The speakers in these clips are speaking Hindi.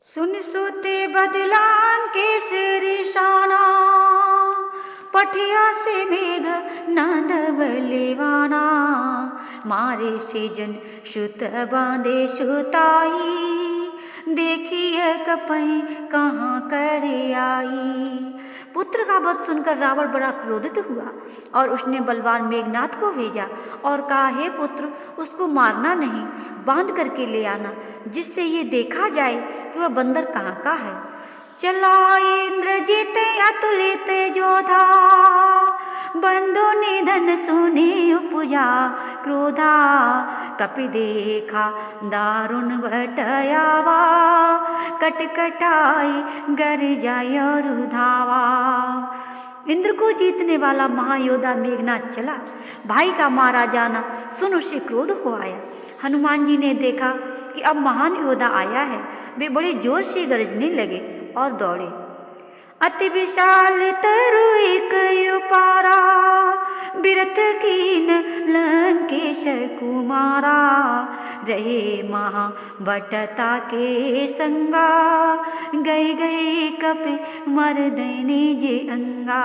सुन सुते बदलां केसरी शाना, पठिया से मेघ नादवलेवाना। मारे सेजन सुत बांधे सुताई, देखिए कपई कहाँ करे आई। पुत्र का वध सुनकर रावण बड़ा क्रोधित हुआ और उसने बलवान मेघनाथ को भेजा और कहा, हे पुत्र, उसको मारना नहीं, बांध करके ले आना, जिससे ये देखा जाए कि वह बंदर कहाँ का है। चला इंद्रजीत अतुलित जोधा, बंधु निधन सुने उपजा क्रोधा। कपि देखा दारुण बटयावा, कटकटाई गर जाय और धावा। इंद्र को जीतने वाला महायोद्धा मेघनाथ चला, भाई का मारा जाना सुन उसे क्रोध हो आया। हनुमान जी ने देखा कि अब महान योद्धा आया है, वे बड़े जोर से गरजने लगे और दौड़े। अति विशाल तरु एक पारा, बिरथ कीन लंकेश कुमारा। रहे महा बटता के संगा, गए गए कपि मर्दने जे अंगा।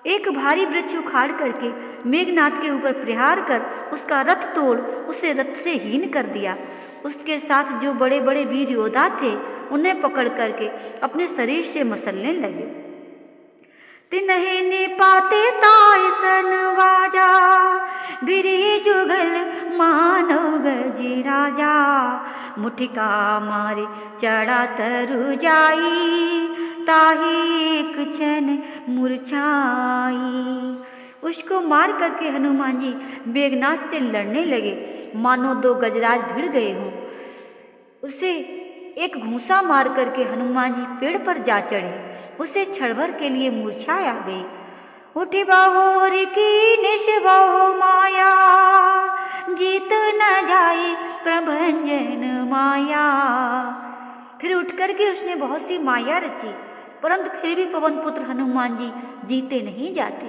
एक भारी वृक्ष उखाड़ करके मेघनाथ के ऊपर प्रहार कर उसका रथ तोड़ उसे रथ से हीन कर दिया। उसके साथ जो बड़े बड़े वीर योद्धा थे उन्हें पकड़ करके अपने शरीर से मसलने लगे। तिन्हे ने पाते ताय सन वाजा, बिरे जुगल मानव गजी राजा। मुठिका मारे चढ़ा तरु जाई, ताही एक क्षण मूर्छाई। उसको मार करके हनुमान जी मेघनाथ से लड़ने लगे, मानो दो गजराज भिड़ गए हों। उसे एक घूंसा मार करके हनुमान जी पेड़ पर जा चढ़े, उसे क्षणभर के लिए मूर्छा आ गई। उठी बाहोर की निश बहु माया, जीत न जाए प्रभंजन माया। फिर उठ करके उसने बहुत सी माया रची, परंतु फिर भी पवन पुत्र हनुमान जी जीते नहीं जाते।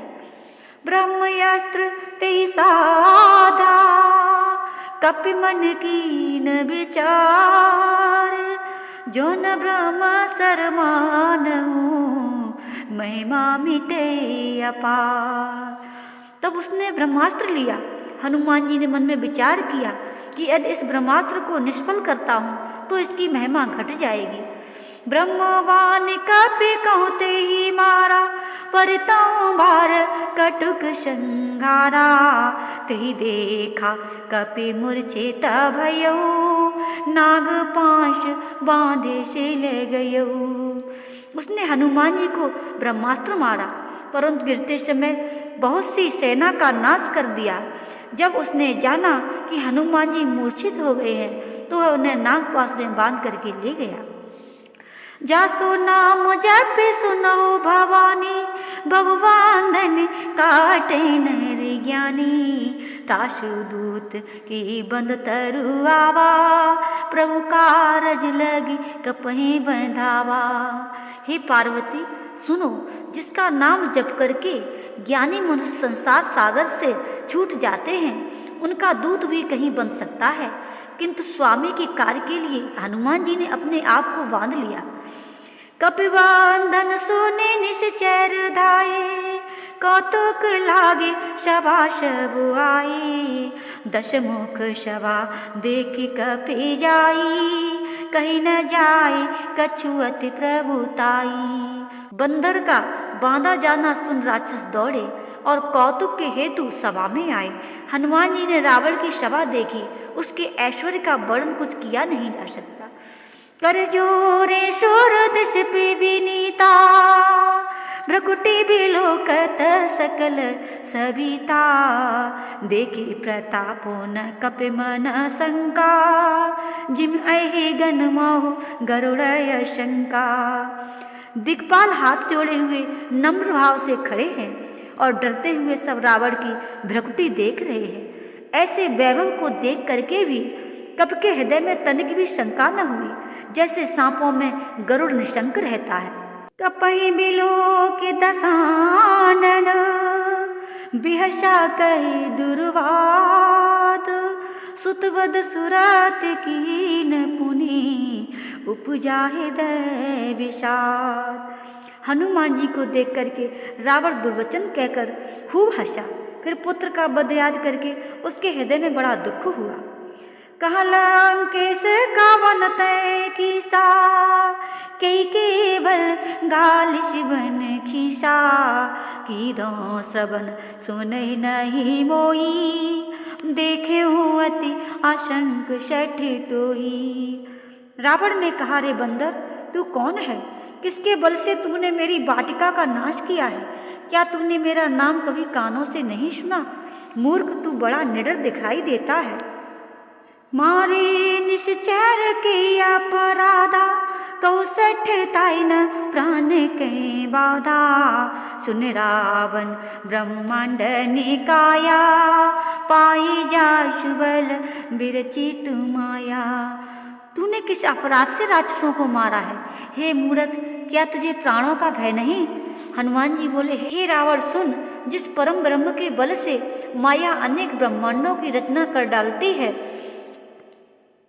ब्रह्मयास्त्र ते साधा, कपि मन की न विचार। जो न ब्रह्म सरमानहु, महिमा मिटे अपार। तब उसने ब्रह्मास्त्र लिया। हनुमान जी ने मन में विचार किया कि यदि इस ब्रह्मास्त्र को निष्फल करता हूँ तो इसकी महिमा घट जाएगी। ब्रह्मवान कपि कहते ही मारा, परितौ भार कटुक संघारा। तही देखा कपि मूर्छित भयउ, नाग पाश बांधे से ले गयउ। उसने हनुमान जी को ब्रह्मास्त्र मारा, परंतु गिरते समय बहुत सी सेना का नाश कर दिया। जब उसने जाना कि हनुमान जी मूर्छित हो गए हैं तो वह उन्हें नागपाश में बांध करके ले गया। जासो नाम जप सुनो भवानी, भगवान काटे नर ज्ञानी। तासु दूत की बंद तरु आवा, प्रभु कारज लगी कपहि बंधावा। हे पार्वती सुनो, जिसका नाम जप करके ज्ञानी मनुष्य संसार सागर से छूट जाते हैं, उनका दूत भी कहीं बन सकता है, किंतु स्वामी के कार्य के लिए हनुमान जी ने अपने आप को बांध लिया। कपिबंधन सुने निश्चर धाये, कौतुक लागे सभा सब आई। दशमुख सभा देखी कपि जाई, कहीं न जाए कछु अति प्रभुताई। बंदर का बांधा जाना सुन राक्षस दौड़े और कौतुक के हेतु सभा में आए। हनुमान जी ने रावण की सभा देखी, उसके ऐश्वर्य का वर्णन कुछ किया नहीं जा सकता। कर जोरे शोर दिश पे विनीता, भ्रकुटी बिलोकत सकल सविता। देखी प्रतापो न कपि मन शंका, जिम अहि गन मोहु गरुड़ शंका। दिक्पाल हाथ जोड़े हुए नम्र भाव से खड़े हैं और डरते हुए सब रावण की भ्रकुटी देख रहे हैं। ऐसे वैभव को देख करके भी कपि के हृदय में तनिक भी शंका न हुई, जैसे सांपों में गरुड़ निशंक रहता है। कपहि बिलोक दसानन, बिहसा कहि दुर्वाद। सुतवद सुरत कीन पुनि, उपजा हृदय विषाद। हनुमान जी को देख करके रावण दुर्वचन कहकर खूब हंसा। फिर पुत्र का वध याद करके उसके हृदय में बड़ा दुख हुआ। कहा लंकेश का वन तय कीसा, कई केवल गाल शिवन खीसा, की दो श्रवण सुने नहीं मोई, देखे अति आशंक शठ तोही। रावण ने कहा, रे बंदर, तू कौन है? किसके बल से तूने मेरी वाटिका का नाश किया है? क्या तूने मेरा नाम कभी कानों से नहीं सुना? मूर्ख, तू बड़ा निडर दिखाई देता है। मारे निश्चर के अपराधा, कौसठ ताई न प्राण के बाधा, सुन रावण ब्रह्मांड निकाया, पाई जा सुबल विरचित माया। तूने किस अपराध से राक्षसों को मारा है? हे मूर्ख, क्या तुझे प्राणों का भय नहीं? हनुमान जी बोले, हे रावण सुन, जिस परम ब्रह्म के बल से माया अनेक ब्रह्मांडों की रचना कर डालती है,